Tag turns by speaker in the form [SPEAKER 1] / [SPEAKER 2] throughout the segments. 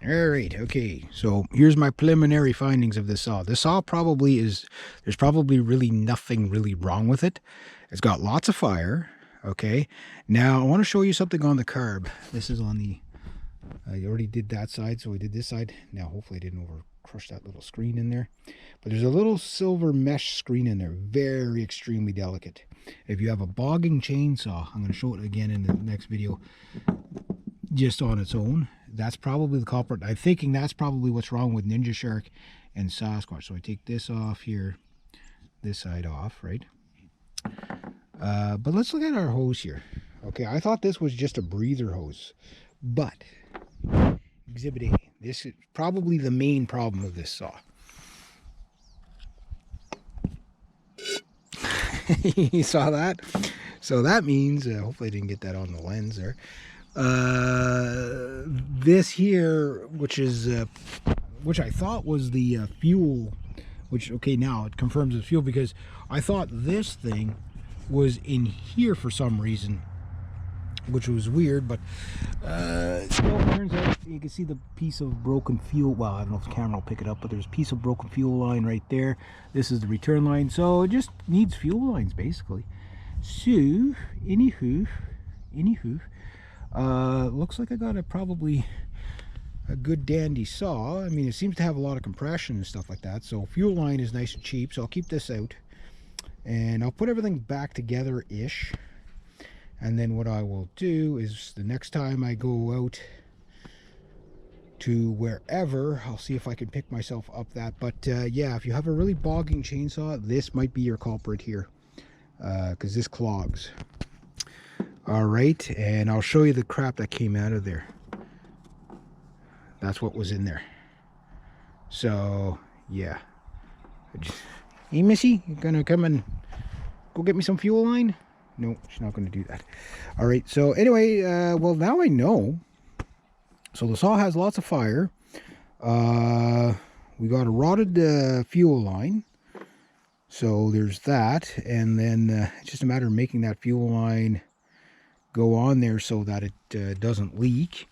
[SPEAKER 1] All right, okay. So here's my preliminary findings of this saw. This saw probably is, there's probably really nothing really wrong with it. It's got lots of fire, okay? Now I want to show you something on the carb. This is on the, I already did that side, so we did this side. Now hopefully I didn't over crush that little screen in there. But there's a little silver mesh screen in there, very extremely delicate. If you have a bogging chainsaw, I'm going to show it again in the next video, just on its own, that's probably the culprit. I'm thinking that's probably what's wrong with Ninja Shark and Sasquatch. So I take this off here, this side off, right? But let's look at our hose here. Okay, I thought this was just a breather hose, but Exhibit A, this is probably the main problem of this saw. You saw that? So that means, hopefully I didn't get that on the lens there. This here, which I thought was the fuel, which, okay, now it confirms it's fuel, because I thought this thing was in here for some reason, which was weird. But it turns out you can see the piece of broken fuel. Well, I don't know if the camera will pick it up, but there's a piece of broken fuel line right there. This is the return line, so it just needs fuel lines basically. So anywho, looks like I got probably a good dandy saw. I mean, it seems to have a lot of compression and stuff like that, so fuel line is nice and cheap, so I'll keep this out and I'll put everything back together ish. And then what I will do is the next time I go out to wherever, I'll see if I can pick myself up that. But yeah, if you have a really bogging chainsaw, this might be your culprit here, because this clogs. All right, and I'll show you the crap that came out of there. That's what was in there. So yeah, hey Missy, you gonna come and go get me some fuel line? No, she's not going to do that. All right, so anyway, well, now I know. So the saw has lots of fire. We got a rotted fuel line, so there's that. And then it's just a matter of making that fuel line go on there so that it doesn't leak.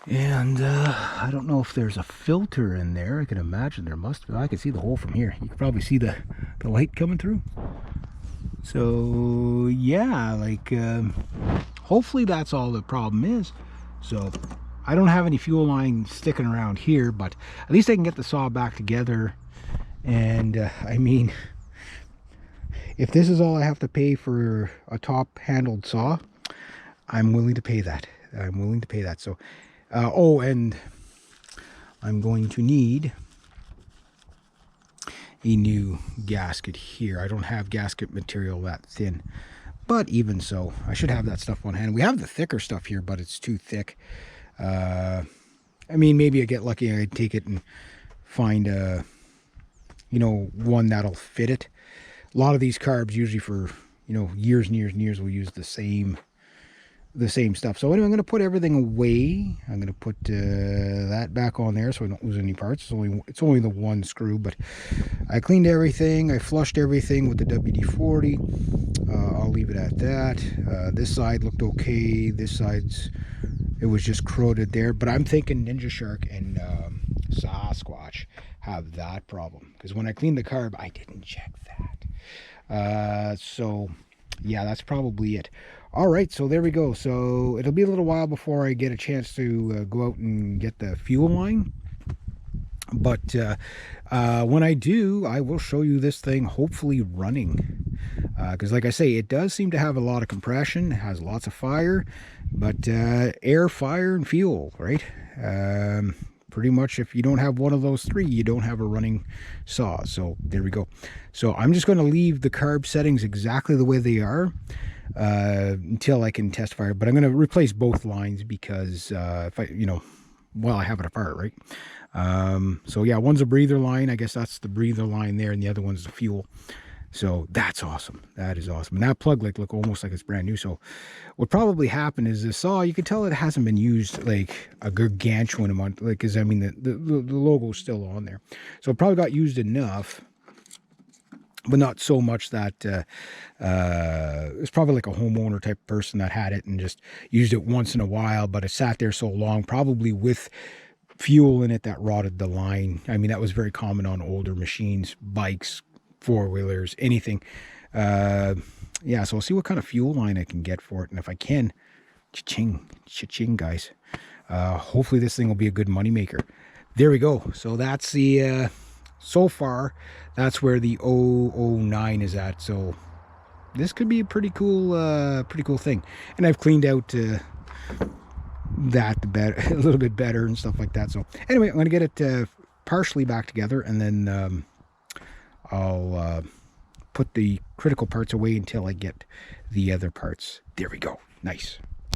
[SPEAKER 1] And I don't know if there's a filter in there. I can imagine there must be. I can see the hole from here. You can probably see the light coming through. So yeah, like hopefully that's all the problem is. So I don't have any fuel line sticking around here, but at least I can get the saw back together. And I mean, if this is all I have to pay for a top handled saw, I'm willing to pay that. I'm willing to pay that. So oh, and I'm going to need a new gasket here. I don't have gasket material that thin, but even so, I should have that stuff on hand. We have the thicker stuff here, but it's too thick. I mean, maybe I get lucky, I take it and find a, you know, one that'll fit it. A lot of these carbs, usually for, you know, years and years and years, will use the same stuff. So anyway, I'm going to put everything away. I'm going to put that back on there so I don't lose any parts. It's only the one screw, but I cleaned everything. I flushed everything with the WD-40. I'll leave it at that. This side looked okay. This side's, it was just corroded there. But I'm thinking Ninja Shark and Sasquatch have that problem, because when I cleaned the carb, I didn't check that. So yeah, that's probably it. All right, so there we go. So it'll be a little while before I get a chance to go out and get the fuel line. But when I do, I will show you this thing hopefully running. Because like I say, it does seem to have a lot of compression. It has lots of fire, but air, fire, and fuel, right? Pretty much if you don't have one of those three, you don't have a running saw. So there we go. So I'm just going to leave the carb settings exactly the way they are until I can test fire. But I'm going to replace both lines because if I, you know, well, I have it apart, right? So yeah, one's a breather line. I guess that's the breather line there, and the other one's the fuel. So that's awesome. That is awesome. And that plug like look almost like it's brand new. So what probably happened is this saw, you can tell it hasn't been used like a gargantuan amount, like, because I mean the logo's still on there. So it probably got used enough. but not so much that it's probably like a homeowner type person that had it and just used it once in a while, but it sat there so long, probably with fuel in it that rotted the line. I mean, that was very common on older machines, bikes, four-wheelers, anything. Yeah, so I'll see what kind of fuel line I can get for it, and if I can, cha-ching, cha-ching, guys. Hopefully this thing will be a good moneymaker. There we go. So that's the so far that's where the 009 is at. So this could be a pretty cool thing. And I've cleaned out that a little bit better and stuff like that. So anyway, I'm gonna get it partially back together, and then I'll put the critical parts away until I get the other parts. There we go. Nice.